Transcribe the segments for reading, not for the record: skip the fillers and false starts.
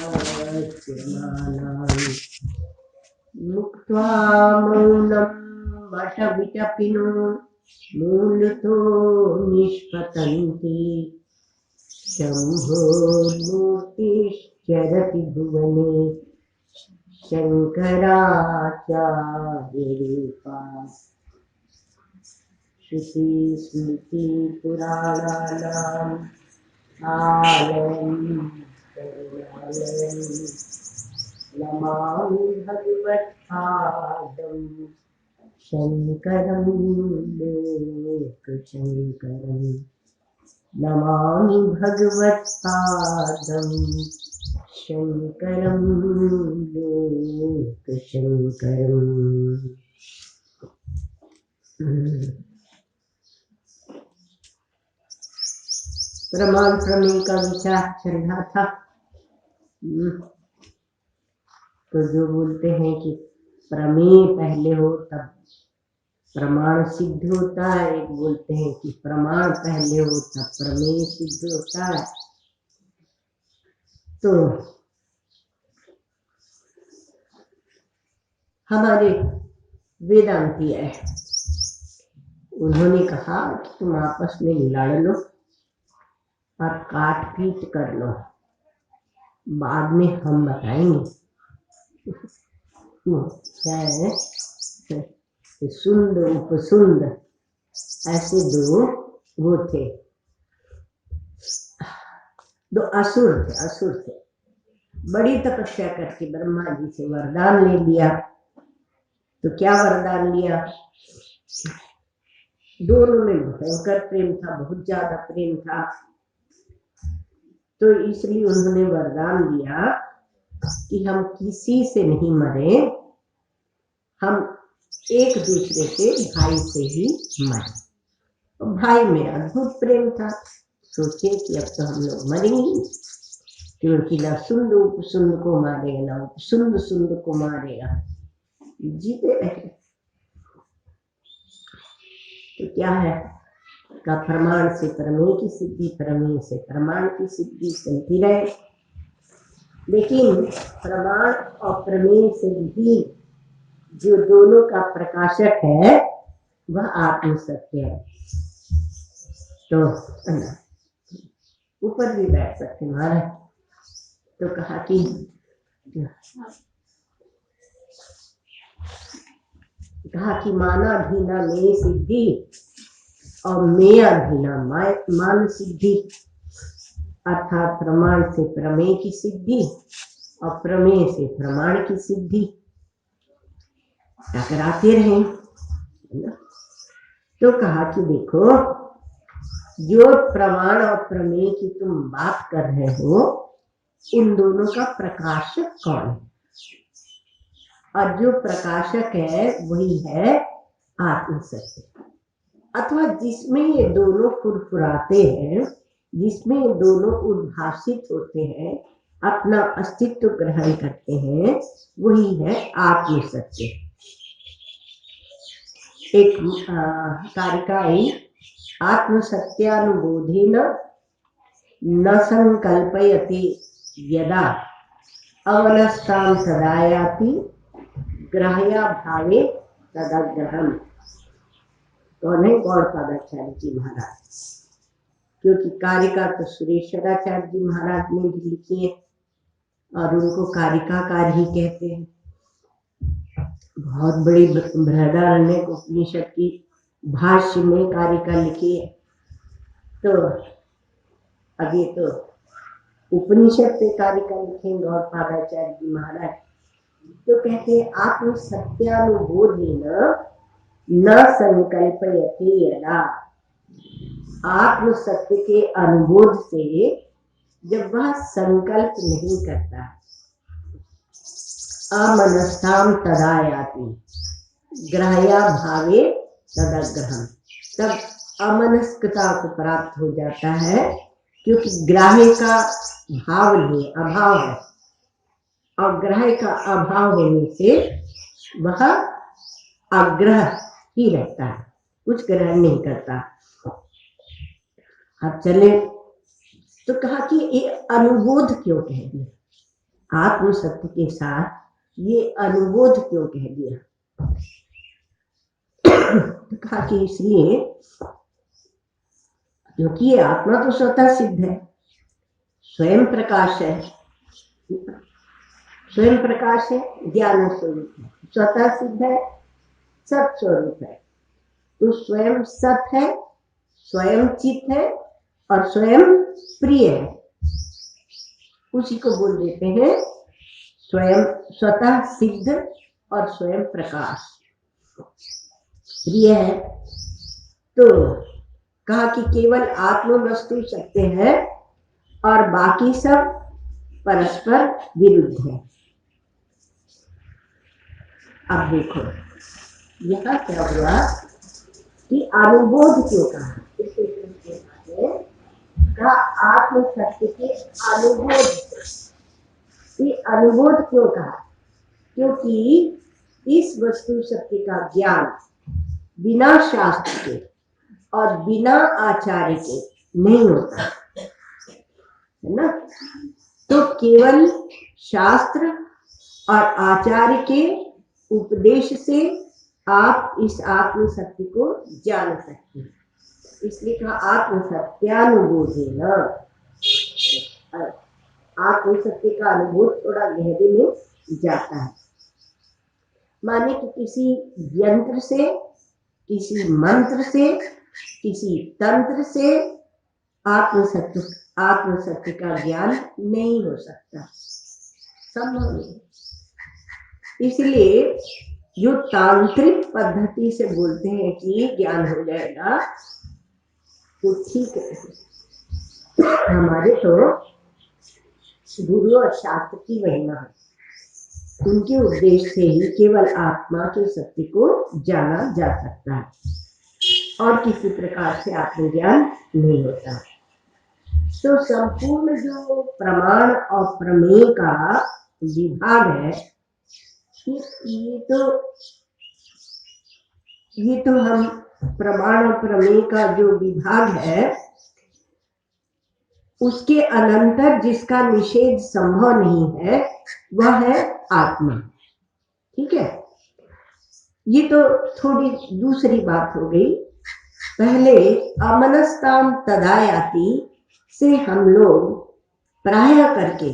अवच्यमानानि मुक्त्वा मौनं वटविटपिनो मूलतो निष्पतन्ति शम्भोर्मूर्तिश्चरति भुवने शङ्कराचार्यरूपा श्रुतिस्मृतिपुराणानाम् आलयं करुणालयं नमामि भगवत्पादं शङ्करं लोकशङ्करम् नमामि भगवत्पादं शङ्करं लोकशङ्करम्। प्रमाण प्रमेय का विचार चल रहा था। तो जो बोलते हैं कि प्रमेय पहले हो तब प्रमाण सिद्ध होता है, एक बोलते हैं कि प्रमाण पहले हो तब प्रमेय सिद्ध होता है। तो हमारे वेदांती है, उन्होंने कहा कि तुम आपस में लड़ लो और काट पीट कर लो, बाद में हम बताएंगे। क्या है? सुंद उपसुंद ऐसे दो वो थे, दो असुर थे। बड़ी तपस्या करके ब्रह्मा जी से वरदान ले लिया। तो क्या वरदान लिया? दोनों में भयंकर प्रेम था, बहुत ज्यादा प्रेम था। तो इसलिए उन्होंने वरदान दिया कि हम किसी से नहीं मरे, हम एक दूसरे से भाई से ही मरे। तो भाई में अद्भुत प्रेम था। सोचे कि अब तो हम लोग मरेंगे, क्योंकि ना सुंद उपसुंद को मारेगा, ना उपसुंद सुंद को मारेगा, जीते रहे। तो क्या है का प्रमाण से प्रमेय की सिद्धि, प्रमेय से प्रमाण की सिद्धि चलती रहे। लेकिन प्रमाण और प्रमेय से भी जो दोनों का प्रकाशक है वह आत्म सत्य है। तो ऊपर भी बैठ सकते महाराज। तो कहा कि माना धीना में सिद्धि और मैं अधीना मान सिद्धि, अर्थात प्रमाण से प्रमेय की सिद्धि और प्रमेय से प्रमाण की सिद्धि टकराते रहे। तो कहा कि देखो, जो प्रमाण और प्रमेय की तुम बात कर रहे हो, उन दोनों का प्रकाशक कौन है? और जो प्रकाशक है वही है आत्म सत्य, अथवा जिसमें ये दोनों फुरफुराते हैं, जिसमें ये दोनों उद्भासित होते हैं, अपना अस्तित्व ग्रहण करते हैं, वही है आत्म सत्य। एक कारिकाई आत्म सत्यानुबोधेन न संकल्पयति यदा अवनस्तां तदायाति ग्राह्या भावे तदग्रहम्। कौन है? गौड़पादाचार्य जी महाराज। क्योंकि कारिका तो सुरेश्वराचार्य जी महाराज ने भी लिखी है और उनको कारिकाकार ही कहते हैं। बहुत बड़ी बृहदारण्यक उपनिषद की भाष्य में कारिका लिखी है। तो अभी तो उपनिषद पे कारिका लिखे गौड़पादाचार्य जी महाराज। तो कहते हैं आत्म सत्यानुबोधेन न संकल्पयति यदा, आत्म सत्य के अनुबोध से जब वह संकल्प नहीं करता, अमनस्ताम तदायाति ग्राह्या भावे तदग्रहम्, तब अमनस्कता को प्राप्त हो जाता है, क्योंकि ग्राह्य का भाव नहीं, अभाव है, और ग्राह्य का अभाव होने से वह आग्रह ही रहता है, कुछ ग्रहण नहीं करता। अब चले तो कहा कि ये अनुबोध क्यों कहेंगे? आत्म सत्य के साथ ये अनुबोध क्यों कह दिया? कहा कि इसलिए क्योंकि ये आत्मा तो स्वतः सिद्ध है, स्वयं प्रकाश है, स्वयं प्रकाश है, ज्ञान स्वरूप है, स्वतः सिद्ध है, सत स्वरूप है। तो स्वयं सत है, स्वयं चित है और स्वयं प्रिय है। उसी को बोल देते हैं स्वयं स्वतः सिद्ध और स्वयं प्रकाश। प्रिय है तो कहा कि केवल आत्म वस्तु सत्य है और बाकी सब परस्पर विरुद्ध है। अब देखो यहाँ क्या हुआ कि अनुबोध क्यों कहा? का आत्म सत्य के अनुबोध, ये अनुबोध क्यों कहा? क्योंकि इस वस्तु सत्य का ज्ञान बिना शास्त्र के और बिना आचार्य के नहीं होता है ना। तो केवल शास्त्र और आचार्य के उपदेश से आप इस आत्म सत्य को जान सकते हैं। इसलिए कहा आत्म सत्यानुबोधेन। आत्म सत्य का अनुभूत थोड़ा गहरे में जाता है। माने कि किसी यंत्र से, किसी मंत्र से, किसी तंत्र से आत्म सत्य का ज्ञान नहीं हो सकता, संभव नहीं। इसलिए जो तांत्रिक पद्धति से बोलते हैं कि ज्ञान हो जाएगा तो ठीक है। हमारे तो गुरु और शास्त्र की महिमा है, उनके उपदेश से ही केवल आत्मा के सत्य को जाना जा सकता है और किसी प्रकार से आत्मज्ञान नहीं होता। तो संपूर्ण जो प्रमाण और प्रमेय का विभाग है, ये तो हम प्रमाण और प्रमेय का जो विभाग है उसके अनंतर जिसका निषेध संभव नहीं है वह है आत्मा। ठीक है, ये तो थोड़ी दूसरी बात हो गई। पहले अमनस्ताम तदायाति से हम लोग प्रायः करके,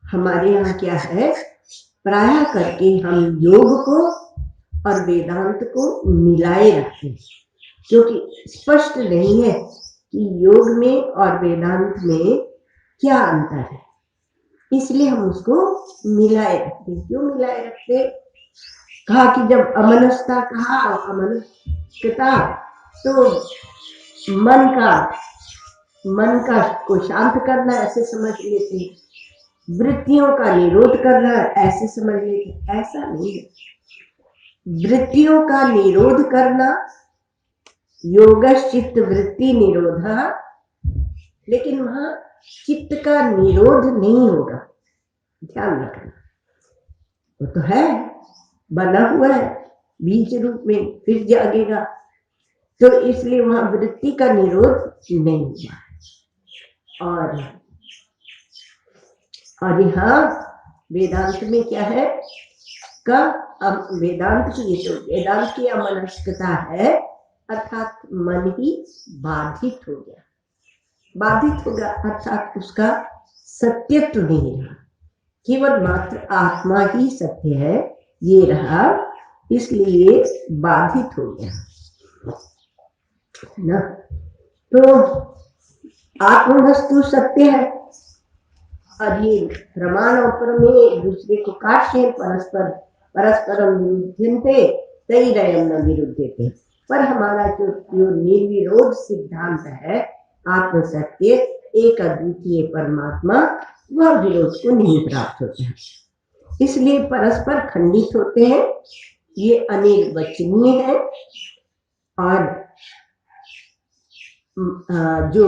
हमारे यहाँ क्या है, प्रायः करके हम योग को और वेदांत को मिलाए रखते हैं, क्योंकि स्पष्ट नहीं है कि योग में और वेदांत में क्या अंतर है, इसलिए हम उसको मिलाए रखते। क्यों मिलाए रखते? कहा कि जब अमनस्ता कहा, अमनस्कता, तो मन का को शांत करना ऐसे समझ लेते, वृत्तियों का निरोध करना ऐसे समझ लेते। ऐसा नहीं है। वृत्तियों का निरोध करना योगश्चित्त वृत्ति निरोध, लेकिन वहां चित्त का निरोध नहीं होगा, ध्यान रखना। वो तो है, बना हुआ है बीज रूप में, फिर जागेगा, तो इसलिए वहां वृत्ति का निरोध नहीं हुआ। और यहाँ वेदांत में क्या है का, अब वेदांत की अमनस्कता है, अर्थात मन ही बाधित हो गया, बाधित होगा अर्थात उसका सत्यत्व नहीं रहा, केवल मात्र आत्मा ही सत्य है ये रहा, इसलिए बाधित हो गया ना। तो आत्मवस्तु सत्य है और ये प्रमाण और प्रमेय एक दूसरे को काटते हैं, परस्परम विरुद्धन्ते तैरयम् न विरुध्यते। पर हमारा जो निर्विरोध सिद्धांत है आत्म सत्य एक अद्वितीय परमात्मा, वह विरोध को नहीं प्राप्त होता है, इसलिए परस्पर खंडित होते हैं। ये अनिर्वचनीय है और जो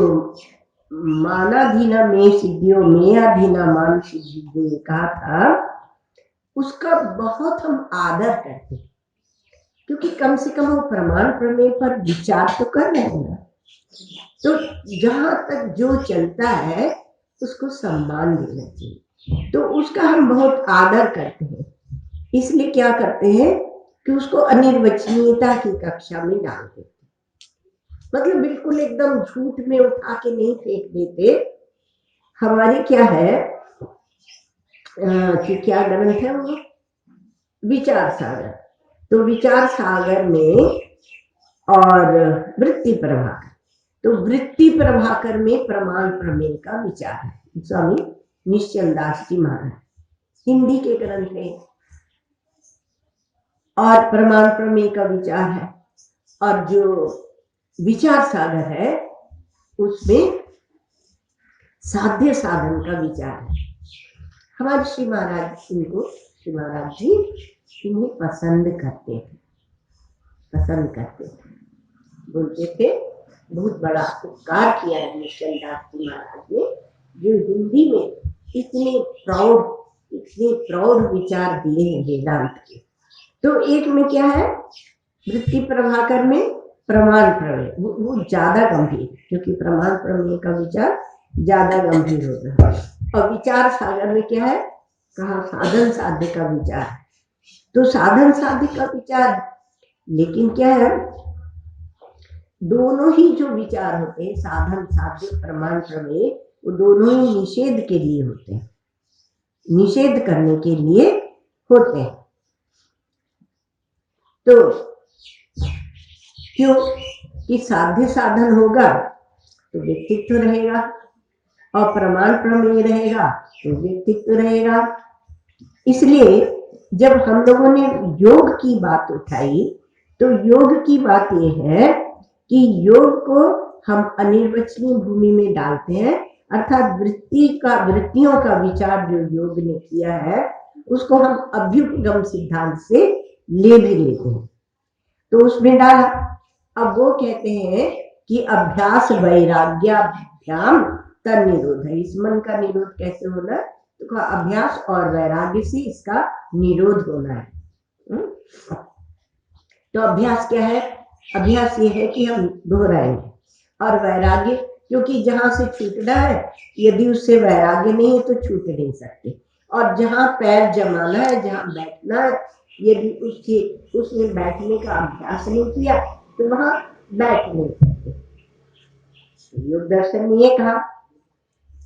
मानाधीना में सिद्धियों में अधीना मान सिद्धि जो कहा था, उसका बहुत हम आदर करते हैं, क्योंकि कम से कम वो प्रमाण प्रमेय पर विचार तो कर रहे हैं ना। तो जहां तक जो चलता है उसको सम्मान देना चाहिए। तो उसका हम बहुत आदर करते हैं, इसलिए क्या करते हैं कि उसको अनिर्वचनीयता की कक्षा में डाल देते, मतलब बिल्कुल एकदम झूठ में उठा के नहीं फेंक देते। हमारी क्या है कि क्या ग्रंथ है वो, विचार सागर। तो विचार सागर में और वृत्ति प्रभाकर, तो वृत्ति प्रभाकर में प्रमाण प्रमेय का विचार है। स्वामी निश्चल दास जी महाराज हिंदी के ग्रंथ है, और प्रमाण प्रमेय का विचार है। और जो विचार सागर है उसमें साध्य साधन का विचार है। हमारे श्री महाराज इनको, श्री महाराज जी इन्हें पसंद करते थे, बोलते थे बहुत बड़ा उपकार किया है निश्चल दास जी महाराज ने, जो हिंदी में इतने प्रौढ़ विचार दिए हैं वेदांत के। तो एक में क्या है, वृत्ति प्रभाकर में प्रमाण प्रमेय, वो ज्यादा गंभीर, क्योंकि प्रमाण प्रमेय का विचार ज्यादा गंभीर होता है। और विचार सागर में क्या है, कहा साधन साध्य का विचार। तो साधन साध्य का विचार, लेकिन क्या है, दोनों ही जो विचार होते हैं साधन साध्य प्रमाण प्रमेय, वो दोनों ही निषेध के लिए होते हैं, निषेध करने के लिए होते हैं। तो क्यों कि साध्य साधन होगा तो व्यक्तित्व रहेगा, और प्रमाण प्रमेय रहेगा तो व्यक्तित्व रहेगा। इसलिए जब हम लोगों ने योग की बात उठाई, तो योग की बात यह है कि योग को हम अनिर्वचनीय भूमि में डालते हैं, अर्थात वृत्तियों का विचार जो योग ने किया है उसको हम अभ्युपगम सिद्धांत से ले भी लेते हैं, तो उसमें डाला। अब वो कहते हैं कि अभ्यास वैराग्याभ्याम तन निरोध है। इस मन का निरोध कैसे होना, तो अभ्यास और वैराग्य से इसका निरोध होना है। तो अभ्यास क्या है, अभ्यास ये है कि हम दोहराएंगे, और वैराग्य क्योंकि जहां से छूटना है, यदि उससे वैराग्य नहीं है तो छूट नहीं सकते। और जहां पैर जमाना है, जहां बैठना है, यदि उसने बैठने का अभ्यास नहीं किया तो वहां बैठ नहीं सकते। योग दर्शन ने ये कहा,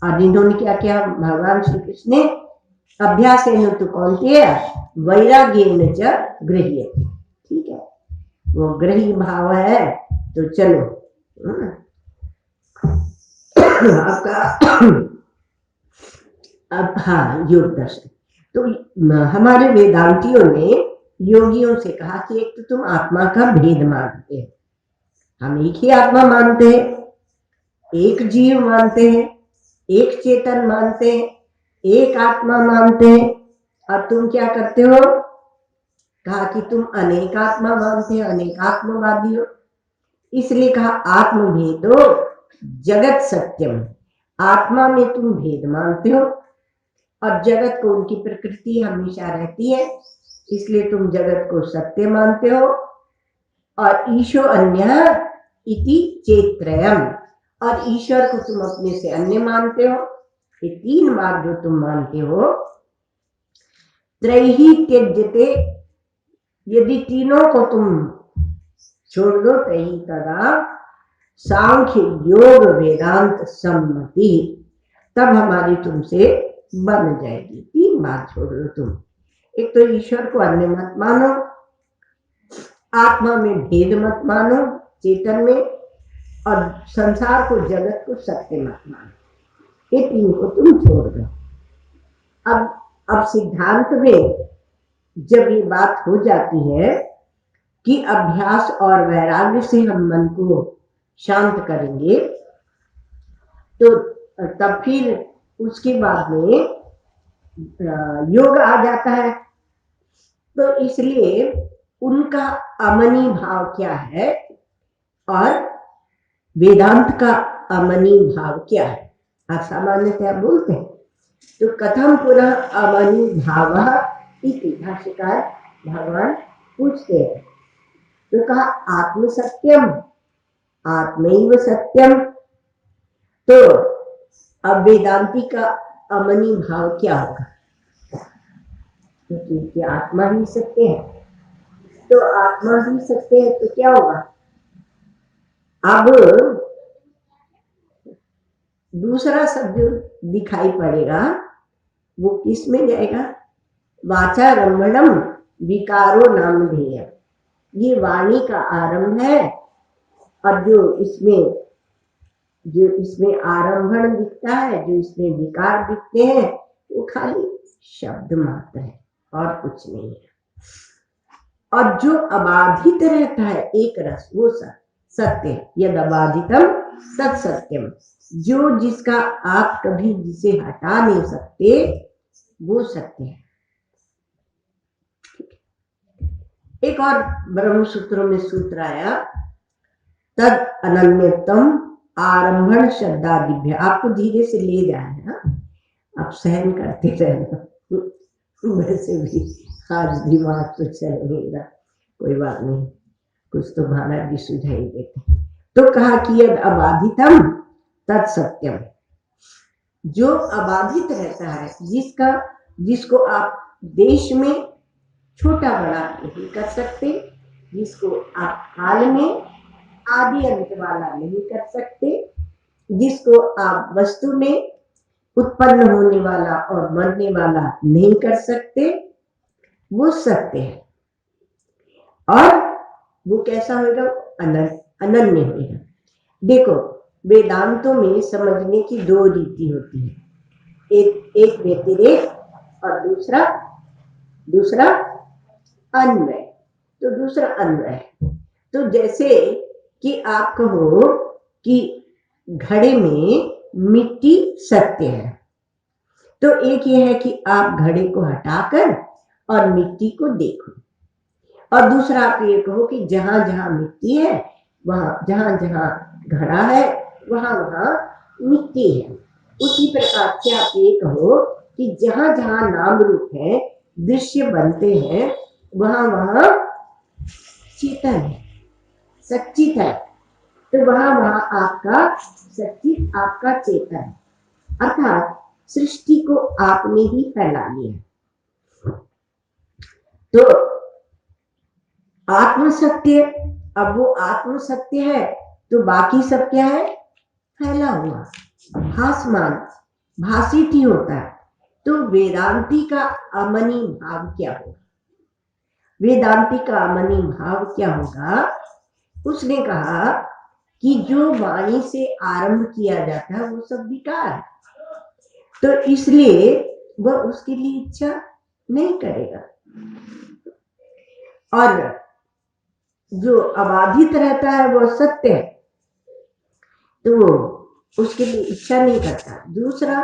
और इन्होंने क्या किया, भगवान श्री कृष्ण ने अभ्यास तो कौन किया, वैराग्येन च गृह्यते, ठीक है, वो ग्रही भाव है। तो चलो आपका अब हाँ योग दर्शन, तो हमारे वेदांतियों ने योगियों से कहा कि एक तो तुम आत्मा का भेद मानते हैं, हम एक ही आत्मा मानते हैं, एक जीव मानते हैं, एक चेतन मानते हैं, एक आत्मा मानते हैं। अब तुम क्या करते हो, कहा कि तुम अनेकात्मा मानते हो, अनेकात्मवादी हो, इसलिए कहा आत्मभेदो जगत सत्यम, आत्मा में तुम भेद मानते हो, और जगत को उनकी प्रकृति हमेशा रहती है, इसलिए तुम जगत को सत्य मानते हो। और ईशो अन्य इति चेत्रयम, और ईश्वर को तुम अपने से अन्य मानते हो। ये तीन बार जो तुम मानते हो, त्रैही त्यज्यते, यदि तीनों को तुम छोड़ दो, त्रैही तदा सांख्य योग वेदांत सम्मति, तब हमारी तुमसे बन जाएगी। तीन बात छोड़ दो तुम, एक तो ईश्वर को अन्य मत मानो, आत्मा में भेद मत मानो चेतन में, और संसार को जगत को सत्य मत मानो, ये तीन को तुम छोड़ दो। अब सिद्धांत में जब ये बात हो जाती है कि अभ्यास और वैराग्य से हम मन को शांत करेंगे, तो तब फिर उसके बाद में योग आ जाता है। तो इसलिए उनका अमनी भाव क्या है और वेदांत का अमनी भाव क्या है, आप सामान्यतः बोलते हैं। तो कथम पुनः अमनी भाव इति भाष्यकार भगवान पूछते हैं, तो कहा आत्म सत्यम आत्मैव सत्यम। तो अब वेदांती का अमनी भाव क्या होगा, क्योंकि आत्मा ही सत्य है। तो आत्मा ही सत्य है तो क्या होगा। अब दूसरा शब्द जो दिखाई पड़ेगा वो किस में जाएगा, वाचारंभणम विकारो नामधेय। ये वाणी का आरंभ है और जो इसमें आरंभण दिखता है, जो इसमें विकार दिखते हैं, वो खाली शब्द मात्र है और कुछ नहीं है। और जो अबाधित रहता है एक रस, वो सत्य है। यद अबाधितम तत् सत्यम। जो जिसका आप कभी जिसे हटा नहीं सकते वो सत्य है। एक और ब्रह्म सूत्रों में सूत्र आया, तद अनन्यतम आरंभण शब्दादिभ्य। आपको धीरे से ले जाए ना, आप सहन करते रहना। वैसे भी आज दिमाग तो चलेगा, कोई बात नहीं, कुछ तो महाराज जी सुझाई देते। तो कहा कि यद अबाधितम तत्सत्यम। जो अबाधित रहता है, जिसको आप देश में छोटा बड़ा नहीं कर सकते, जिसको आप काल में आदि अंत वाला नहीं कर सकते, जिसको आप वस्तु में उत्पन्न होने वाला और मरने वाला नहीं कर सकते, वो सत्य है। और वो कैसा होगा, अनन्य होगा। देखो, वेदांतों में समझने की दो रीति होती है, एक व्यतिरेक और दूसरा अन्वय। तो दूसरा अन्वय, तो जैसे कि आप कहो कि घड़े में मिट्टी सत्य है, तो एक ये है कि आप घड़े को हटाकर और मिट्टी को देखो, और दूसरा आप ये कहो कि जहां जहां मिट्टी है, वहां जहां जहां घड़ा है, वहां वहां मिट्टी है। उसी प्रकार से आप ये कहो कि जहां जहां नाम रूप है, दृश्य बनते हैं, वहां वहां चेतन है, सच्चित है। तो वहां वहां आपका सच्चित, आपका चेतन है, अर्थात सृष्टि को आपने ही फैला लिया। तो आत्म सत्य, अब वो आत्म सत्य है तो बाकी सब क्या है, फैला हुआ, भासमान, भाषित ही होता है। तो वेदांती का अमनी भाव क्या होगा, वेदांती का अमनी भाव क्या होगा। उसने कहा कि जो वाणी से आरंभ किया जाता है वो सब विकार है, तो इसलिए वह उसके लिए इच्छा नहीं करेगा। और जो अबाधित रहता है वो सत्य है, तो उसके लिए इच्छा नहीं करता। दूसरा,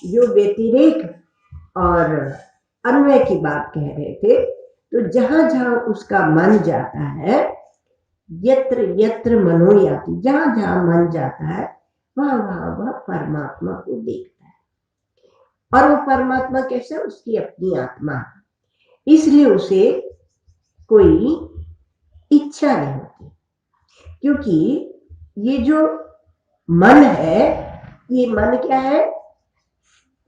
जो व्यतिरेक और अन्वय की बात कह रहे थे, तो जहां जहां उसका मन जाता है, यत्र यत्र मनो याति, जहां जहां मन जाता है वहां वहां वह परमात्मा को देखता है। और वो परमात्मा कैसा, उसकी अपनी आत्मा है, इसलिए उसे कोई इच्छा नहीं होती। क्योंकि ये जो मन है, ये मन क्या है,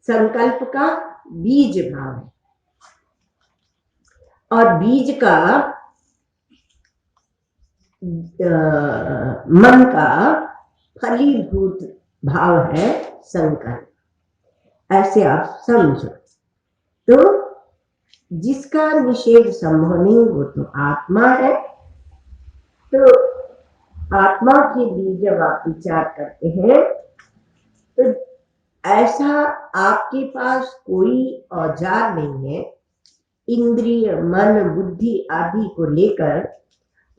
संकल्प का बीज भाव है, और बीज का मन का फलीभूत भाव है संकल्प। ऐसे आप समझो। तो जिसका निषेध संभव नहीं वो तो आत्मा है। तो आत्मा के लिए जब आप विचार करते हैं तो ऐसा आपके पास कोई औजार नहीं है इंद्रिय मन बुद्धि आदि को लेकर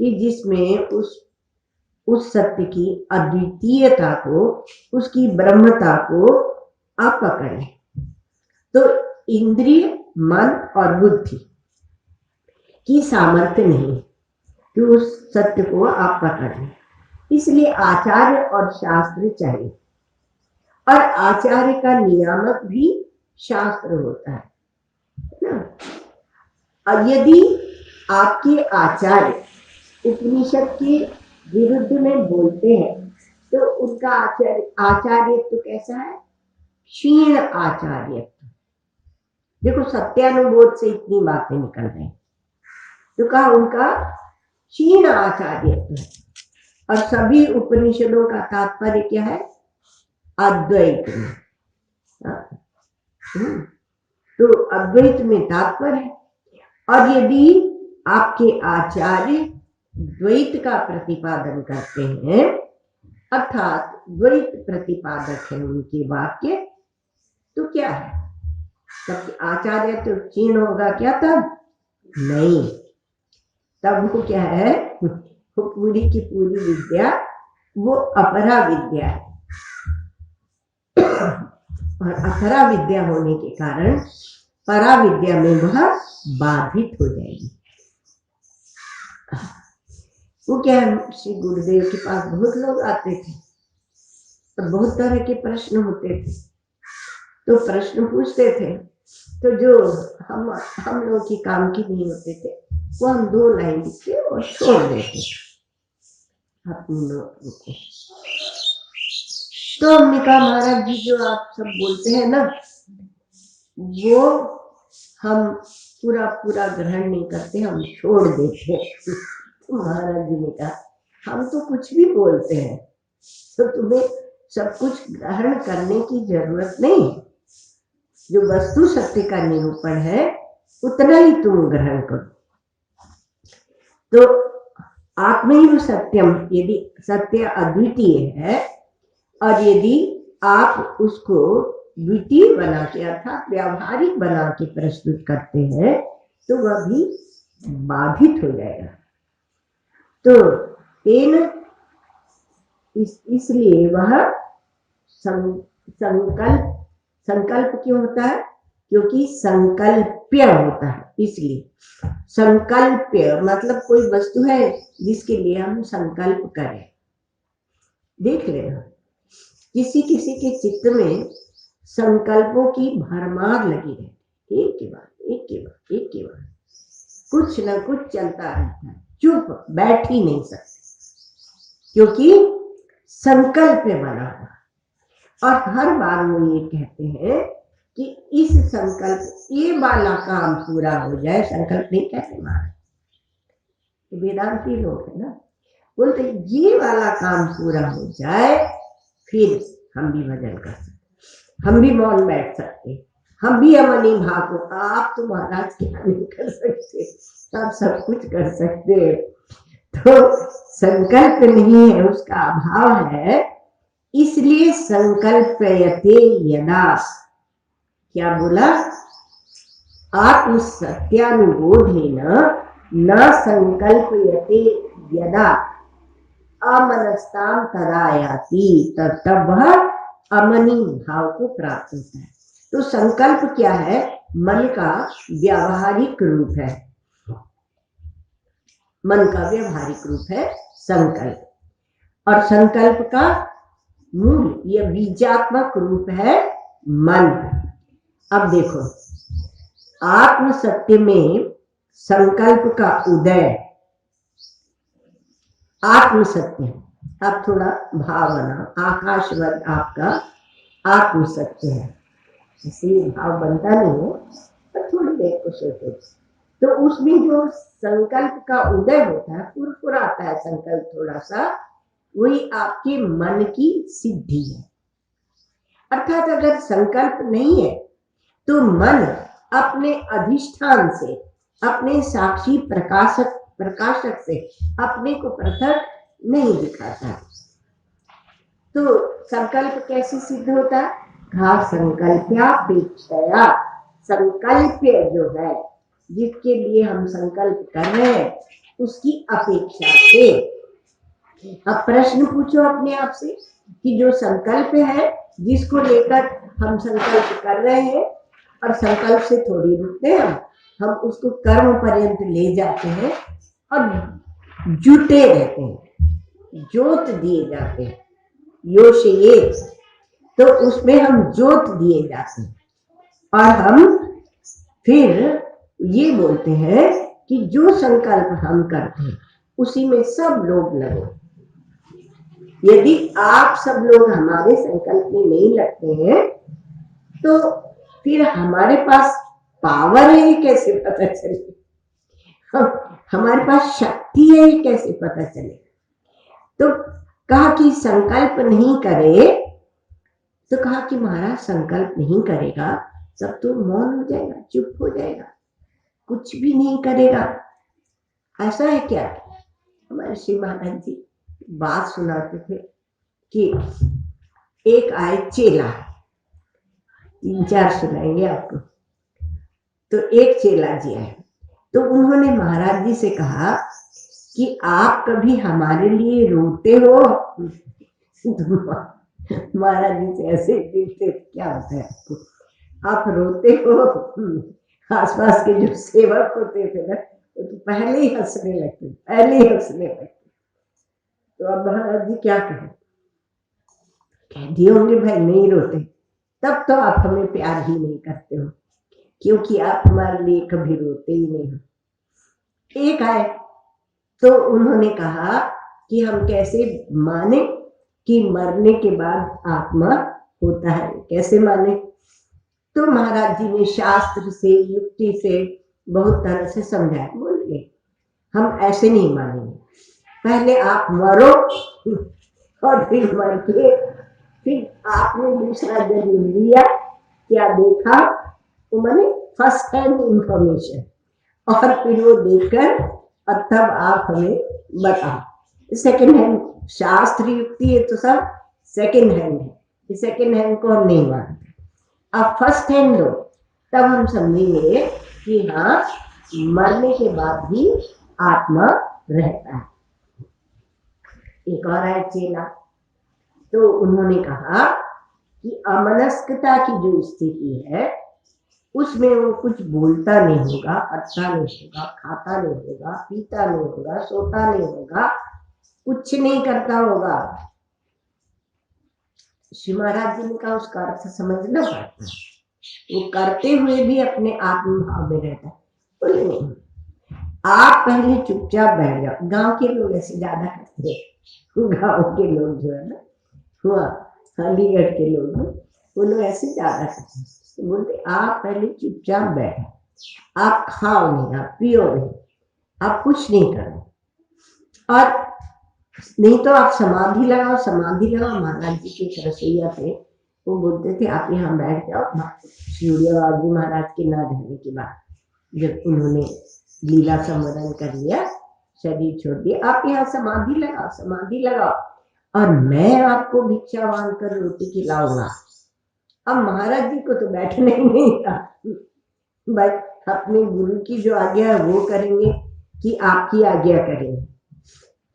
कि जिसमें उस सत्य की अद्वितीयता को, उसकी ब्रह्मता को आप पकड़ें। तो इंद्रिय मन और बुद्धि की सामर्थ्य नहीं कि उस सत्य को आप पकड़ें, इसलिए आचार्य और शास्त्र चाहिए। और आचार्य का नियामक भी शास्त्र होता है ना। और यदि आपके आचार्य उपनिषद के विरुद्ध में बोलते हैं तो उनका आचार्य तो कैसा है, क्षीण आचार्य। देखो सत्यानुबोध से इतनी बातें निकल रही, तो कहा उनका क्षीण आचार्य है। और सभी उपनिषदों का तात्पर्य क्या है? अद्वैत में। तो अद्वैत में तात्पर्य है। और यदि आपके आचार्य द्वैत का प्रतिपादन करते हैं, अर्थात द्वैत प्रतिपादक है उनके वाक्य, तो क्या है? तब आचार्य तो क्षीण होगा क्या? तब नहीं, तब वो क्या है? वो पूरी की पूरी विद्या वो अपरा विद्या है। और अपरा विद्या होने के कारण परा विद्या में वह बाधित हो जाएगी। वो क्या है, श्री गुरुदेव के पास बहुत लोग आते थे और बहुत तरह के प्रश्न होते थे, तो प्रश्न पूछते थे, तो जो हम लोग के काम की नहीं होते थे वो हम 2 लाइन लिखते और छोड़ देते अपनी नोटबुक को। तो हमने कहा महाराज जी जो आप सब बोलते हैं ना, वो हम पूरा पूरा ग्रहण नहीं करते, हम छोड़ देते। तो महाराज जी ने कहा हम तो कुछ भी बोलते हैं, तो तुम्हें सब कुछ ग्रहण करने की जरूरत नहीं, जो वस्तु सत्य का निरूपण है उतना ही तुम ग्रहण करो। तो आत्मैव सत्यम, यदि सत्य अद्वितीय है और यदि आप उसको द्वितीय बना के अर्थात व्यावहारिक बना के प्रस्तुत करते हैं तो वह भी बाधित हो जाएगा। तो तेन इसलिए वह संकल्प क्यों होता है? क्योंकि संकल्प्य होता है, इसलिए संकल्प्य मतलब कोई वस्तु है जिसके लिए हम संकल्प करें। देख रहे हो किसी किसी के चित्त में संकल्पों की भरमार लगी रहती, एक के बाद कुछ न कुछ चलता रहता है, चुप बैठ ही नहीं सकते, क्योंकि संकल्प बना हुआ। और हर बार वो ये कहते हैं कि इस संकल्प ये वाला काम पूरा हो जाए, संकल्प नहीं कहते महाराज, वेदांती लोग है ना, बोलते ये वाला काम पूरा हो जाए फिर हम भी भजन कर सकते, हम भी मौन बैठ सकते, हम भी अमनी भाव को। आप तो महाराज क्या नहीं कर सकते, आप सब कुछ कर सकते। तो संकल्प नहीं है, उसका अभाव है, इसलिए संकल्पयते यदा, क्या बोला? आत्म सत्यानुबोधेन न संकल्पयते यदा अमनस्ताम तदायाति, तब वह अमनी भाव को प्राप्त होता है। तो संकल्प क्या है? मन का व्यावहारिक रूप है, मन का व्यावहारिक रूप है संकल्प। और संकल्प का मूल या बीजात्मक रूप है मन। अब देखो आत्म सत्य में संकल्प का उदय आत्म सत्य, अब थोड़ा भावना आकाशवत आपका आत्म सत्य है, इसलिए भाव बनता नहीं है, पर थोड़ी देर को सोचो तो उसमें जो संकल्प का उदय होता है, फुरफुराता है संकल्प थोड़ा सा, वही आपके मन की सिद्धि है। अर्थात अगर संकल्प नहीं है तो मन अपने अधिष्ठान से, अपने साक्षी प्रकाशक से अपने को पृथक नहीं दिखाता। तो संकल्प कैसे सिद्ध होता है? घा संकल्प्यापेक्षया, संकल्प्य जो है जिसके लिए हम संकल्प कर रहे हैं उसकी अपेक्षा से। अब प्रश्न पूछो अपने आप से कि जो संकल्प है जिसको लेकर हम संकल्प कर रहे हैं, और संकल्प से थोड़ी रुकते हैं हम उसको कर्म पर्यंत ले जाते हैं और जुटे रहते हैं, जोत दिए जाते हैं, योशये, तो उसमें हम जोत दिए जाते हैं और हम फिर ये बोलते हैं कि जो संकल्प हम करते हैं उसी में सब लोग लगो। यदि आप सब लोग हमारे संकल्प में नहीं लगते हैं तो फिर हमारे पास पावर है ये कैसे पता चले, हमारे पास शक्ति है ये कैसे पता चले। तो कहा कि संकल्प नहीं करे, तो कहा कि महाराज संकल्प नहीं करेगा तब तो मौन हो जाएगा, चुप हो जाएगा, कुछ भी नहीं करेगा। ऐसा है क्या? हमारे श्री महाराज जी बात सुनाते थे कि एक आए चेला, 3-4 सुनाएंगे आपको। तो एक चेला जी आए, तो उन्होंने महाराज जी से कहा कि आप कभी हमारे लिए रोते हो? महाराज जी से ऐसे देखते, क्या होता है आपको, आप रोते हो? आसपास के जो सेवक होते थे ना, वो तो पहले ही हंसने लगते। तो अब महाराज जी क्या कहें, कह दिए होंगे भाई नहीं रोते, तब तो आप हमें प्यार ही नहीं करते हो, क्योंकि आप हमारे लिए कभी रोते ही नहीं हो। एक आए, तो उन्होंने कहा कि हम कैसे माने कि मरने के बाद आत्मा होता है, कैसे माने? तो महाराज जी ने शास्त्र से, युक्ति से बहुत तरह से समझाया। बोलिए हम ऐसे नहीं मानेंगे, पहले आप मरो और फिर मर के फिर आपने दूसरा जन्म लिया, क्या देखा, तो मैंने फर्स्ट हैंड इंफॉर्मेशन, और फिर वो देखकर और तब आप हमें बताओ। सेकेंड हैंड शास्त्र युक्ति है तो सब सेकेंड हैंड है, सेकेंड हैंड को हम नहीं मानते। अब फर्स्ट हैंड दो, तब हम समझेंगे कि हाँ मरने के बाद भी आत्मा रहता है। एक और आए चेला, तो उन्होंने कहा कि अमनस्कता की जो स्थिति है उसमें वो कुछ बोलता नहीं होगा, अच्छा नहीं होगा, खाता नहीं होगा, पीता नहीं होगा, सोता नहीं होगा, कुछ नहीं करता होगा। श्री महाराज जी ने कहा उसका अर्थ समझना पड़ता है, वो करते हुए भी अपने आत्म भाव में रहता है। बोले नहीं, आप पहले चुपचाप बैठ जाओ। गांव के लोग ऐसे ज्यादा करते हैं, गांव के लोग जो है ना, हुआ अलीगढ़ के लोग, वो लोग ऐसे ज्यादा करते हैं। तो बोलते आप पहले चुपचाप बैठो, आप खाओ नहीं, आप पियो नहीं, आप कुछ नहीं करो, और नहीं तो आप समाधि लगाओ, समाधि लगाओ। महाराज जी के एक रसोईया थे, वो बोलते थे आप यहाँ बैठ जाओ। सूर्यवाजी महाराज के न रहने के बाद, जब उन्होंने लीला संवरण कर लिया, शरीर छोड़ दिया, आप यहाँ समाधि लगाओ, समाधि लगाओ, और मैं आपको भिक्षा मांग कर रोटी खिलाऊंगा। अब महाराज जी को तो बैठना ही नहीं था, भाई अपने गुरु की जो आज्ञा है वो करेंगे कि आपकी आज्ञा करेंगे।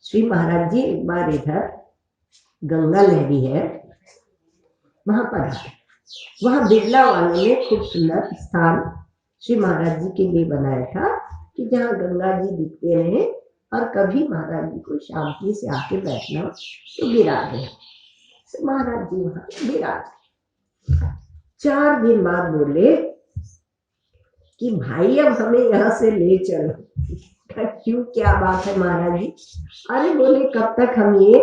श्री महाराज जी एक बार इधर गंगा लहरी है वहां पर, वहां बिरला वालों ने खूब सुंदर स्थान श्री महाराज जी के लिए बनाया था कि जहाँ गंगा जी दिखते रहे और कभी महाराज जी को शांति से आके बैठना तो विराजे। तो महाराज जी वहां विराजे। 4 दिन बाद बोले कि भाई अब हमें यहाँ से ले चलो। क्यों, क्या बात है महाराज जी? अरे बोले कब तक हम ये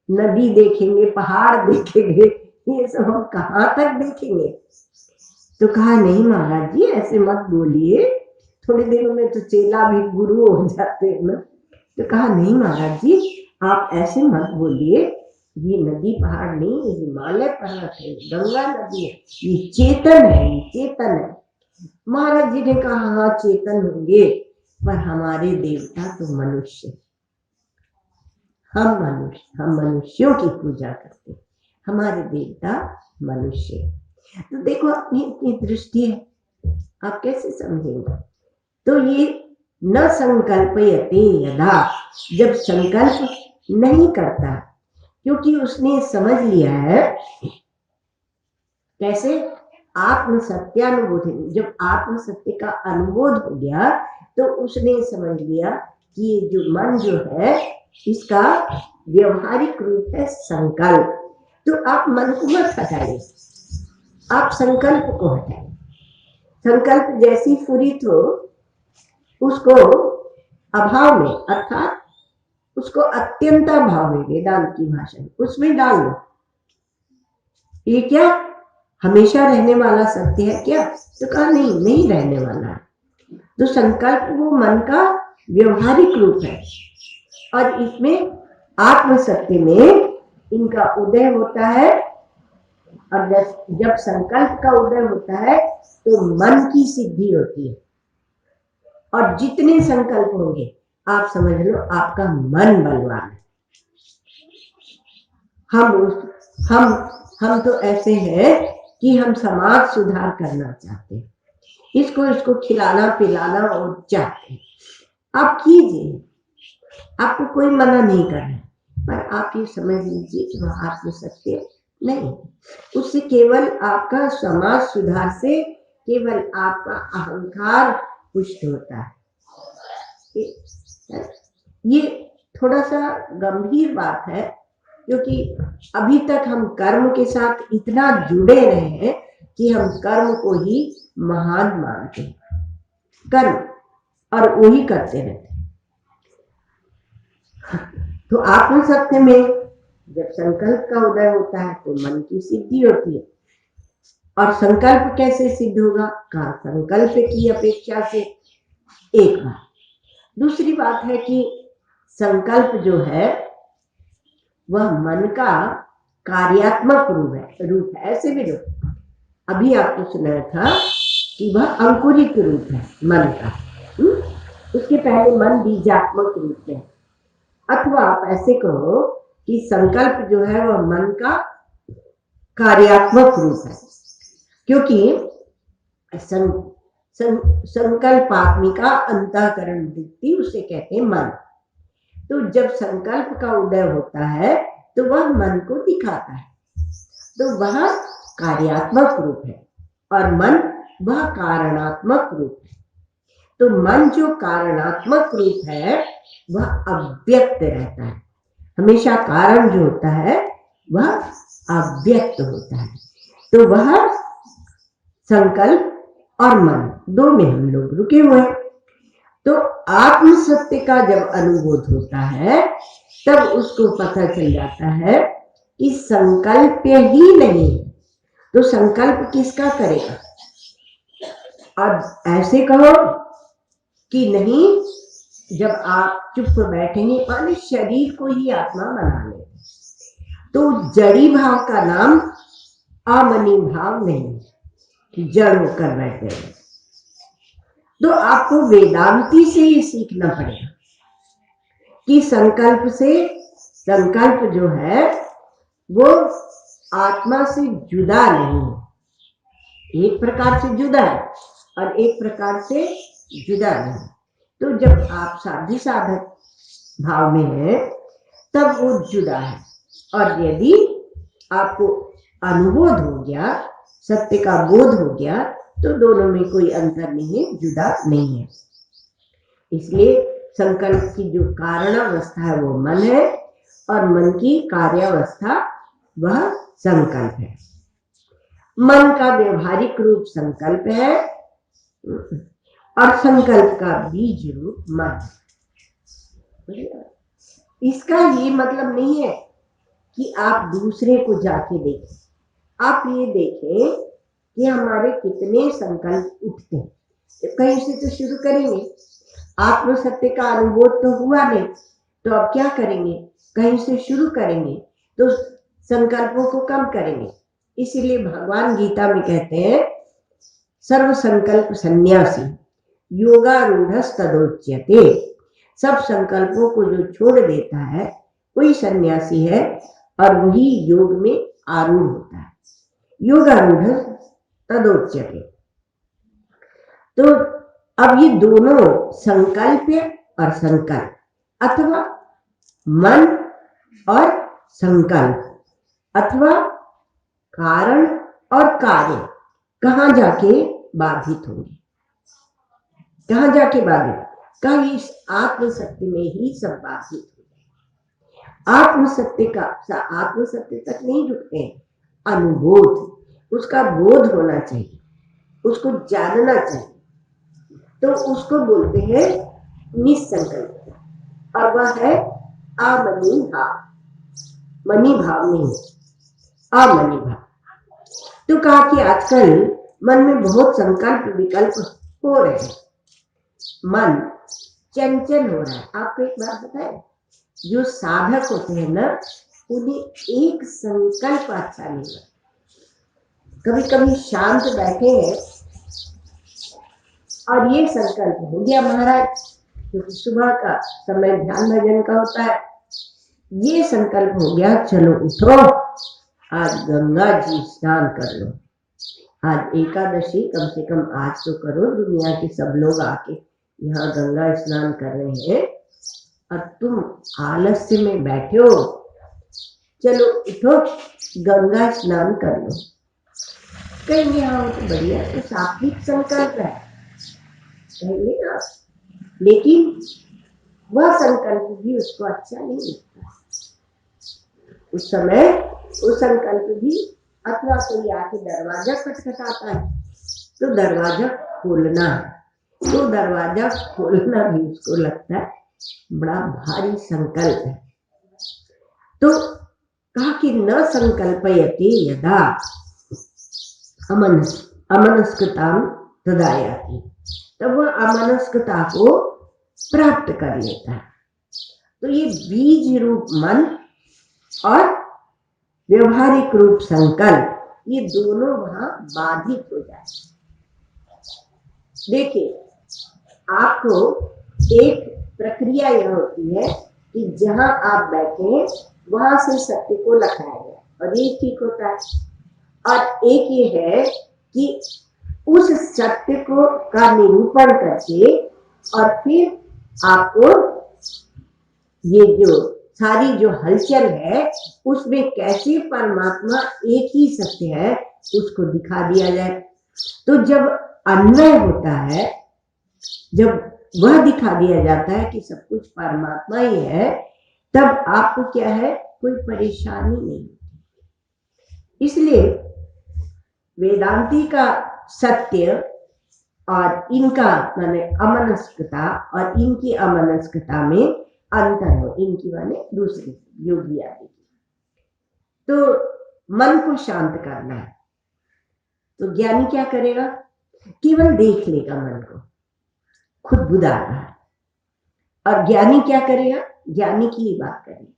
नदी देखेंगे, पहाड़ देखेंगे, ये सब हम कहाँ तक देखेंगे? तो कहा नहीं महाराज जी ऐसे मत बोलिए, थोड़ी देर में तो चेला भी गुरु हो जाते हैं ना। तो कहा नहीं महाराज जी आप ऐसे मत बोलिए, ये नदी पहाड़ नहीं, ये हिमालय पर्वत है, गंगा नदी है, ये चेतन है, ये चेतन है। महाराज जी ने कहा हाँ चेतन होंगे, पर हमारे देवता तो मनुष्य, हम मनुष्यों की पूजा करते हैं, हमारे देवता मनुष्य। तो देखो अपनी अपनी दृष्टि है, आप कैसे समझेंगे? तो ये न संकल्पयते यदा, जब संकल्प नहीं करता, क्योंकि उसने समझ लिया है कैसे आत्म सत्यानुबोध। जब आत्म सत्य का अनुबोध हो गया तो उसने समझ लिया कि ये जो मन जो है इसका व्यवहारिक रूप है संकल्प। तो आप मन को मत हटाइए, आप संकल्प को हटाइए। संकल्प जैसी स्फुरित हो उसको अभाव में, अर्थात उसको अत्यंता भाव में, वेदांत की भाषा में, उसमें डाल दो। ये क्या हमेशा रहने वाला सत्य है क्या? तो कहा नहीं, नहीं रहने वाला है। तो संकल्प वो मन का व्यवहारिक रूप है और इसमें आत्म सत्य में इनका उदय होता है। और जब संकल्प का उदय होता है तो मन की सिद्धि होती है। और जितने संकल्प होंगे आप समझ लो आपका मन बलवान है। हम तो ऐसे हैं कि हम समाज सुधार करना चाहते हैं, इसको खिलाना पिलाना और चाहते हैं। आप कीजिए, आपको कोई मना नहीं कर रहा है, पर आप ये समझ लीजिए कि वह आत्म सत्य नहीं, उससे केवल आपका समाज सुधार से केवल आपका अहंकार पुष्ट होता है। ये थोड़ा सा गंभीर बात है, क्योंकि अभी तक हम कर्म के साथ इतना जुड़े रहे हैं कि हम कर्म को ही महान मानते हैं, कर्म, और वही करते रहते। तो आत्म सत्य में जब संकल्प का उदय होता है तो मन की सिद्धि होती है। और संकल्प कैसे सिद्ध होगा? कहा संकल्प की अपेक्षा से एक बार। दूसरी बात है कि संकल्प जो है वह मन का कार्यात्मक रूप है। ऐसे भी लो, अभी आपको सुनाया था कि वह अंकुरित रूप है मन का। उसके पहले मन बीजात्मक रूप है। अथवा आप ऐसे कहो कि संकल्प जो है वह मन का कार्यात्मक रूप है, क्योंकि संकल्पात्मिका अंतःकरण वृत्ति उसे कहते हैं मन। तो जब संकल्प का उदय होता है तो वह मन को दिखाता है, तो वह कार्यात्मक रूप है और मन वह कारणात्मक रूप है। तो मन जो कारणात्मक रूप है वह अव्यक्त रहता है। हमेशा कारण जो होता है वह अव्यक्त होता है। तो वह संकल्प और मन दो में हम लोग रुके हुए हैं। तो आत्म सत्य का जब अनुभूत होता है तब उसको पता चल जाता है कि संकल्प ही नहीं है, तो संकल्प किसका करेगा? अब ऐसे कहो कि नहीं, जब आप चुप बैठेंगे माने शरीर को ही आत्मा बना ले, तो जड़ी भाव का नाम अमनी भाव नहीं कि जड़ होकर बैठे। तो आपको वेदांती से ही सीखना पड़ेगा कि संकल्प जो है वो आत्मा से जुदा नहीं है। एक प्रकार से जुदा है और एक प्रकार से जुदा नहीं। तो जब आप साधी साधक भाव में है तब वो जुदा है, और यदि आपको अनुभव हो गया, सत्य का बोध हो गया, तो दोनों में कोई अंतर नहीं है, जुदा नहीं है। इसलिए संकल्प की जो कारणावस्था है वो मन है और मन की कार्यावस्था वह संकल्प है। मन का व्यवहारिक रूप संकल्प है और संकल्प का बीज रूप मन। इसका ये मतलब नहीं है कि आप दूसरे को जाके देखें, आप ये देखें कि हमारे कितने संकल्प उठते हैं। तो कहीं से तो शुरू करेंगे। आत्म सत्य का अनुभव तो हुआ नहीं, तो अब क्या करेंगे? कहीं से शुरू करेंगे, तो संकल्पों को कम करेंगे। इसीलिए भगवान गीता में कहते हैं सर्व संकल्प सन्यासी योगारूढ़स्तदोच्यते। सब संकल्पों को जो छोड़ देता है वही सन्यासी है और वही योग में आरूढ़ होता है। योगारूढ़ तदोच्यते। तो अब ये दोनों संकल्प और संकल्प अथवा मन और संकल्प अथवा कारण और कार्य कहाँ जाके बाधित होंगे? कहाँ जाके बाधित? कहीं इस आत्म सत्य में ही सब बाधित हो। आत्म सत्य तक नहीं रुकते हैं। अनुभूत, उसका बोध होना चाहिए, उसको जानना चाहिए, तो उसको बोलते हैं निसंकल्प, और वह है अमनी भाव। मनी भाव नहीं, अमनी भाव। तो कहा कि आजकल मन में बहुत संकल्प विकल्प हो रहे हैं, मन चंचल हो रहा है। आपको एक बात बताए, जो साधक होते हैं ना, उन्हें एक संकल्प अच्छा नहीं लगता। कभी कभी शांत बैठे हैं और ये संकल्प हो गया महाराज, क्योंकि सुबह का समय ध्यान भजन का होता है, ये संकल्प हो गया चलो उठो आज गंगा जी स्नान कर लो, आज एकादशी कम से कम आज तो करो, दुनिया के सब लोग आके यहाँ गंगा स्नान कर रहे हैं और तुम आलस्य में बैठे हो, चलो उठो गंगा स्नान कर लो। कहेंगे हाँ तो बढ़िया, तो सात्विक संकल्प है कहेंगे आप, लेकिन वह संकल्प भी उसको अच्छा नहीं लगता उस समय। वो संकल्प भी, अथवा कोई आके दरवाजा खटखटाता है तो दरवाजा खोलना है, तो दरवाजा खोलना भी उसको लगता है बड़ा भारी संकल्प है। तो कहा कि न संकल्पयते यदा अमनस्कता तदायाति, तब वह अमनस्कता को प्राप्त कर लेता है। तो ये बीज रूप मन और व्यवहारिक रूप संकल्प, ये दोनों वहां बाधित हो जाए। देखिए, आपको एक प्रक्रिया यह होती है कि जहां आप बैठे वहां से सत्य को लखाया जाए, और ये ठीक होता है। और एक ये है कि उस सत्य को का निरूपण करके और फिर आपको ये जो सारी जो हलचल है उसमें कैसे परमात्मा एक ही सत्य है उसको दिखा दिया जाए। तो जब अन्वय होता है, जब वह दिखा दिया जाता है कि सब कुछ परमात्मा ही है, तब आपको क्या है, कोई परेशानी नहीं। इसलिए वेदांती का सत्य और इनका माने अमनस्कता और इनकी अमनस्कता में अंतर हो, इनकी माने दूसरी योगी आदि। तो मन को शांत करना है तो ज्ञानी क्या करेगा, केवल देख लेगा मन को, खुद बुझा रहा है। और ज्ञानी क्या करेगा, ज्ञानी की ही बात करेगा।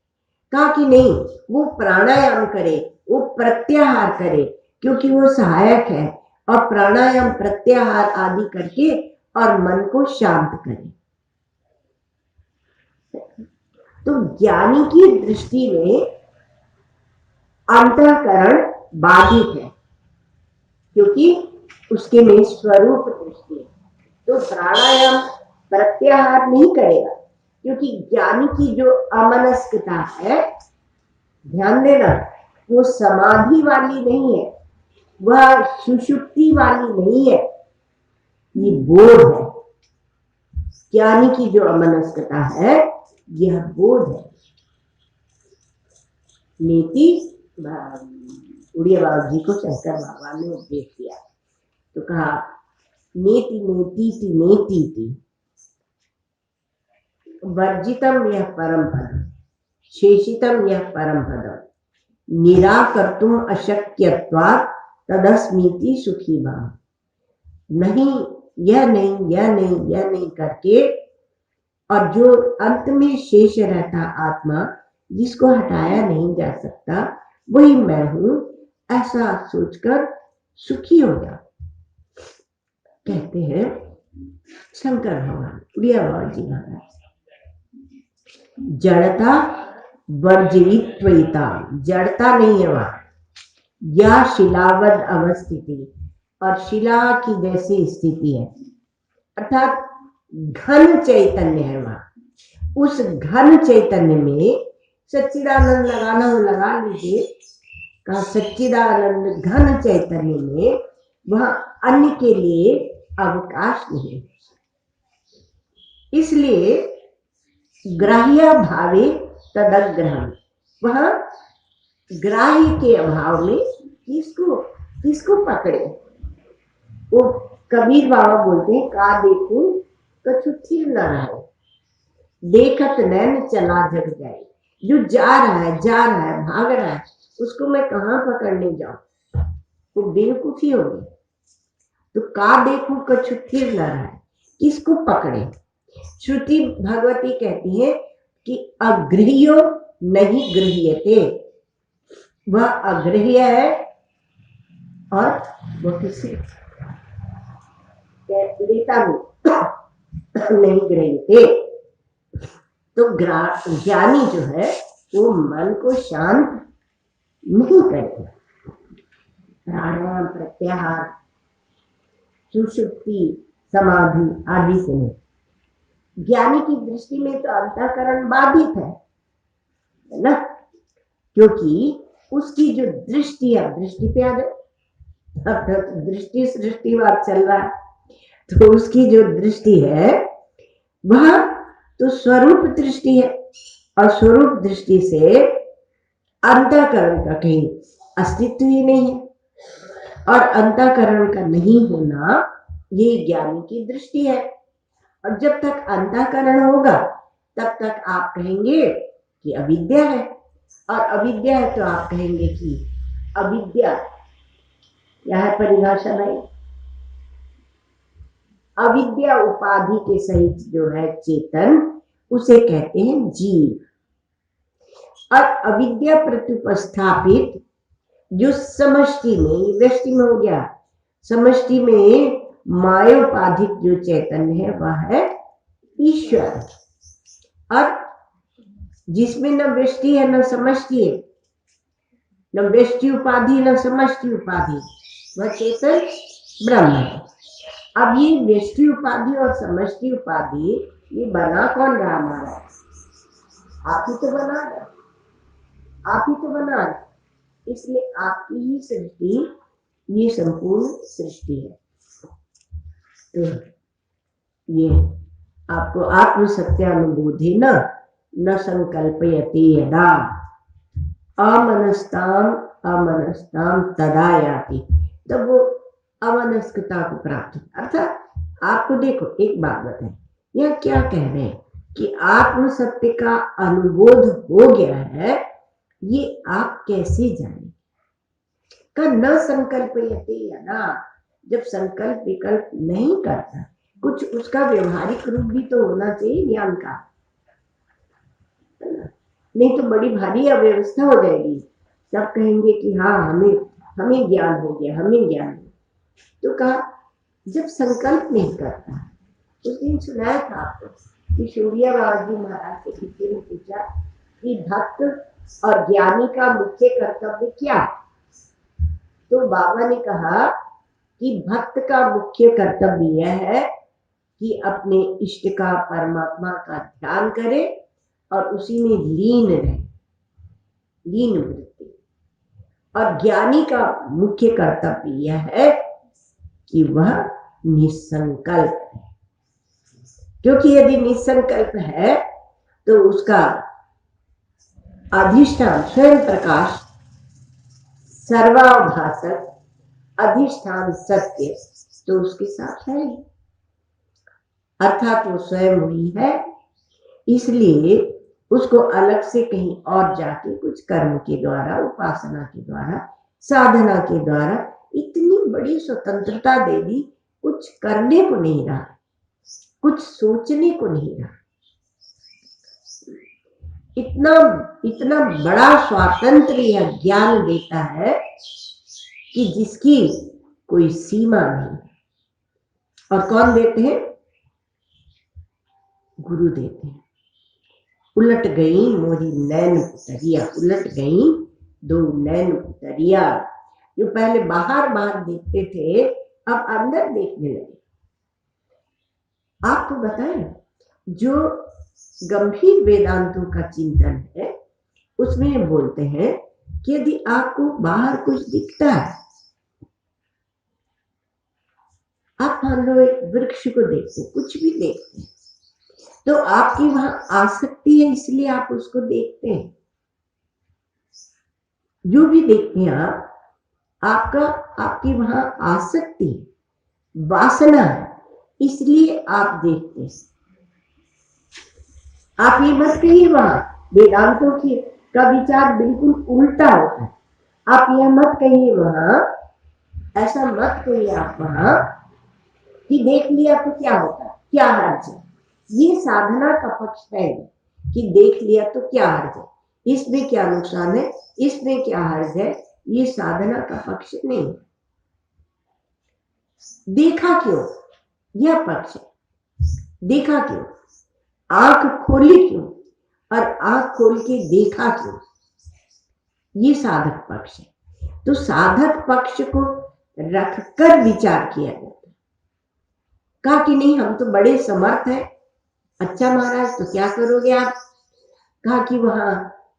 कहा कि नहीं, वो प्राणायाम करे, वो प्रत्याहार करे, क्योंकि वो सहायक है, और प्राणायाम प्रत्याहार आदि करके और मन को शांत करे। तो ज्ञानी की दृष्टि में अंतःकरण बाधित है, क्योंकि उसके में स्वरूप दृष्टि है। तो प्राणायाम प्रत्याहार नहीं करेगा, क्योंकि ज्ञानी की जो अमनस्कता है, ध्यान देना, वो समाधि वाली नहीं है, वह सुषुप्ति वाली नहीं है, ये बोध है। ज्ञानी की जो अमनस्कता है यह बोध है। नीति उड़िया बाबू जी को शंकर भगवान ने उपदेश दिया, तो कहा नेति नेति नेति वर्जितम यह परम पदम, शेषितम यह परम पदम, निराकर्तुम अशक्यत्वात् तदस्मीति सुखी भाव। नहीं, यह नहीं, यह नहीं, यह नहीं करके, और जो अंत में शेष रहता आत्मा, जिसको हटाया नहीं जा सकता, वही मैं हूं, ऐसा सोचकर सुखी हो जा, कहते हैं शंकर भगवान उड़िया बाबा जी महाराज। जड़ता वर्जित्वता, जड़ता नहीं है वहां, या शिलावद अवस्थिति, और शिला की जैसी स्थिति है, अर्थात घन चैतन्य है वहां। उस घन चैतन्य में सच्चिदानंद लगाना हो लगा लीजिए, कहा सच्चिदानंद घन चैतन्य में वहां अन्य के लिए अवकाश नहीं। इसलिए ग्राह्य भावे तदग्रहम, वहां ग्राह्य के अभाव में किसको पकड़े। वो कबीर बाबा बोलते हैं, का देखूं कछु थिर न रहे, देखत नैन चला जग जाए। जो जा रहा है भाग रहा है, उसको मैं कहाँ पकड़ने जाऊं। वो बेवकूफी होगी। तो का देखो कछु फिर न रहा है, किसको पकड़े। श्रुति भगवती कहती है कि अग्रह्यो नहीं गृह्यते, वह अग्रह्य है और वो किसी लेता नहीं गृह्यते। तो ज्ञानी जो है वो मन को शांत नहीं करेगा। प्राणायाम, प्रत्याहार, सुषुप्ति, समाधि आदि से नहीं। ज्ञानी की दृष्टि में तो अंतःकरण बाधित है ना, क्योंकि उसकी जो दृष्टि है, दृष्टि पे आ गए, अब दृष्टि सृष्टिवाद चल रहा है, तो उसकी जो दृष्टि है वह तो स्वरूप दृष्टि है, और स्वरूप दृष्टि से अंतःकरण का कहीं अस्तित्व ही नहीं है, और अंतःकरण का नहीं होना ये ज्ञानी की दृष्टि है। और जब तक अंतःकरण होगा तब तक आप कहेंगे कि अविद्या है, और अविद्या है तो आप कहेंगे कि अविद्या क्या है, परिभाषा नहीं, अविद्या उपाधि के सहित जो है चेतन, उसे कहते हैं जीव। और अविद्या प्रत्युपस्थापित जो समष्टि में, व्यष्टि में हो गया, समष्टि में मायोपाधिक जो चैतन्य है वह है ईश्वर। और जिसमें न व्यष्टि है न समष्टि है, न व्यष्टि उपाधि न समष्टि उपाधि, वह चेतन ब्रह्म है। अब ये व्यष्टि उपाधि और समष्टि उपाधि ये बना कौन रहा हमारा? आप ही तो बना रहे, आप ही तो बना रहे, इसलिए आपकी ही सृष्टि ये संपूर्ण सृष्टि है। तो ये आपको आत्म सत्यानुभूति न संकल्पयति यदा अमनस्ताम अमनस्ताम तदा याति, तब वो अमनस्कता को प्राप्त। अर्थात आपको देखो एक बात बताएं, यह क्या कह रहे हैं कि आत्म सत्य का अनुबोध हो गया है, ये आप कैसे जाने का? न संकल्पयति यदा, जब संकल्प विकल्प नहीं करता, कुछ उसका व्यवहारिक रूप भी तो होना चाहिए ज्ञान का, नहीं तो बड़ी भारी अव्यवस्था हो जाएगी। सब कहेंगे कि हाँ हमें ज्ञान हो गया, हमें ज्ञान हो गया। तो कहा जब संकल्प नहीं करता, उस दिन सुनाया था आपको कि सूर्या बाबा जी महाराज से किसी ने पूछा कि भक्त और ज्ञानी का मुख्य कर्तव्य क्या? तो बाबा ने कहा कि भक्त का मुख्य कर्तव्य यह है कि अपने इष्ट का, परमात्मा का ध्यान करे और उसी में लीन रहे, लीन वृत्ति। और ज्ञानी का मुख्य कर्तव्य यह है कि वह निसंकल्प है, क्योंकि यदि निसंकल्प है तो उसका अधिष्ठान स्वयं प्रकाश, सर्वाभासक अधिष्ठान सत्य तो उसके साथ है, अर्थात वो स्वयं हुई है। इसलिए उसको अलग से कहीं और जाके कुछ कर्म के द्वारा, उपासना के द्वारा, साधना के द्वारा इतनी बड़ी स्वतंत्रता दे दी, कुछ करने को नहीं रहा, कुछ सोचने को नहीं रहा। इतना बड़ा स्वातंत्र यह ज्ञान देता है कि जिसकी कोई सीमा नहीं। और कौन देते हैं? गुरु देते हैं। उलट गई मोरी नैन पुतरिया, उलट गई दो नैन पुतरिया। जो पहले बाहर बाहर देखते थे अब अंदर देखने लगे। आपको बताएं, जो गंभीर वेदांतों का चिंतन है उसमें बोलते हैं कि यदि आपको बाहर कुछ दिखता है, आप मान लो एक वृक्ष को देखते, कुछ भी देखते हैं, तो आपकी वहां आसक्ति है, इसलिए आप उसको देखते हैं। जो भी देखते हैं आप, आपकी वहां आसक्ति, वासना है, इसलिए आप देखते हैं। आप ये मत कहिए वहां वेदांतों का विचार बिल्कुल उल्टा होता है। आप यह मत कहिए वहां ऐसा मत करिए आप वहां कि देख लिया तो क्या होता है, क्या हर्ज है। ये साधना का पक्ष है कि देख लिया तो क्या हर्ज है, इसमें क्या नुकसान है, इसमें क्या हर्ज है, ये साधना का पक्ष नहीं। देखा क्यों, यह पक्ष है। देखा क्यों, आंख खोली क्यों, और आंख खोल के देखा क्यों, ये साधक पक्ष है। तो साधक पक्ष को रखकर विचार किया जाता है। कहा कि नहीं हम तो बड़े समर्थ हैं। अच्छा महाराज तो क्या करोगे आप। कहा कि वहां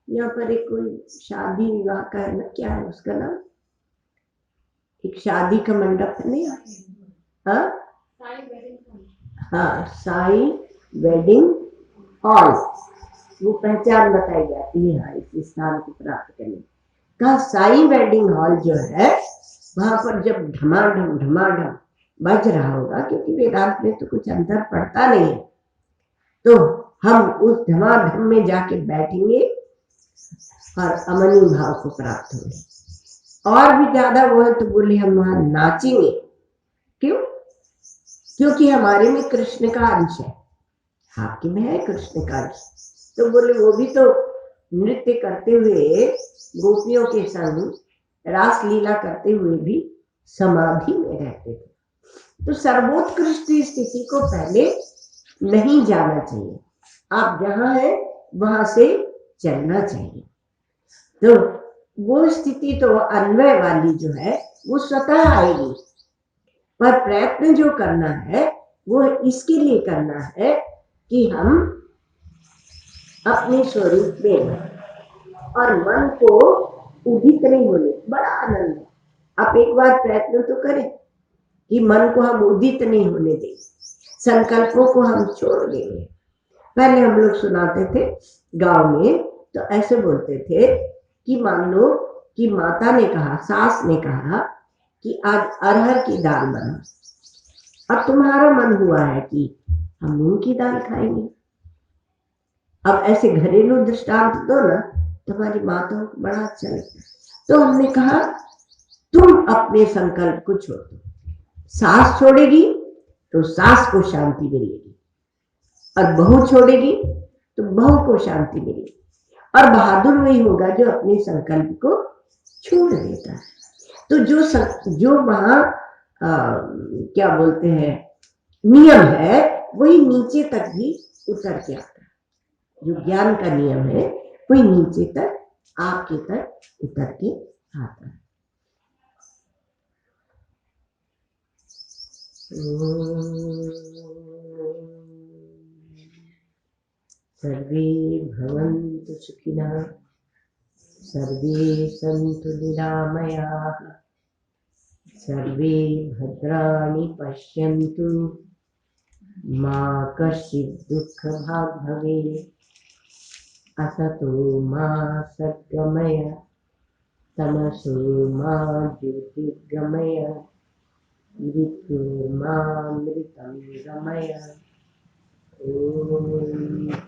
यहाँ पर एक कोई शादी विवाह का है ना, क्या है उसका नाम, एक शादी का मंडप है नहीं, हाँ हाँ, साई वेडिंग हॉल, वो पहचान बताई जाती है हाँ इस स्थान को प्राप्त करने। कहा साई वेडिंग हॉल जो है वहां पर जब ढमाढम बज रहा होगा, क्योंकि वेदांत में तो कुछ अंतर पड़ता नहीं है, तो हम उस धमाधम में जाके बैठेंगे और अमनी भाव को प्राप्त होंगे। और भी ज्यादा वो है तो बोले हम वहां नाचेंगे। क्यों, क्योंकि हमारे में कृष्ण का अंश है, आपके में है कृष्ण का अंश। तो बोले वो भी तो नृत्य करते हुए गोपियों के संग रास लीला करते हुए भी समाधि में रहते थे। तो सर्वोत्कृष्ट स्थिति को पहले नहीं जाना चाहिए, आप जहां है वहां से चलना चाहिए। तो वो स्थिति तो अन्वय वाली जो है वो स्वतः आएगी, पर प्रयत्न जो करना है वो इसके लिए करना है कि हम अपने स्वरूप में और मन को उदित नहीं होने, बड़ा आनंद है। आप एक बार प्रयत्न तो करें कि मन को हम उदित नहीं होने दें, संकल्पों को हम छोड़ देंगे। पहले हम लोग सुनाते थे गांव में, तो ऐसे बोलते थे कि मान लो कि माता ने कहा, सास ने कहा कि आज अरहर की दाल बना, अब तुम्हारा मन हुआ है कि हम मूंग की दाल खाएंगे। अब ऐसे घरेलू दृष्टांत दो ना, तुम्हारी माताओं को बड़ा अच्छा लगता है। तो हमने कहा तुम अपने संकल्प को छोड़ दो, सास छोड़ेगी तो सास को शांति मिलेगी, और बहू छोड़ेगी तो बहू को शांति मिलेगी, और बहादुर वही होगा जो अपने संकल्प को छोड़ देता है। तो जो वहां क्या बोलते हैं नियम है, वही नीचे तक भी उतर के आता है। जो ज्ञान का नियम है वही नीचे तक आपके तक उतर के आता है। सर्वे भवन्तु सुखिनः, सर्वे सन्तु निरामयाः, सर्वे भद्राणि पश्यन्तु, मा कश्चित् दुःखभाग् भवेत्। असतो मा सद्गमय, तमसो मा ज्योतिर्गमय, मृत्युर्मामृतं गमय। ॐ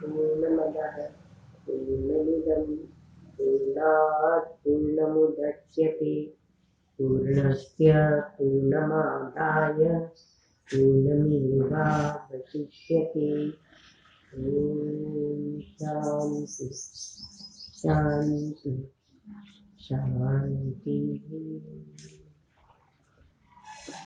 पूर्णमदः पूर्णमिदं पूर्णात् पूर्णमुदच्यते, पूर्णस्य पूर्णमादाय पूर्णमेवावशिष्यते। ॐ शान्ति शान्ति शान्तिः।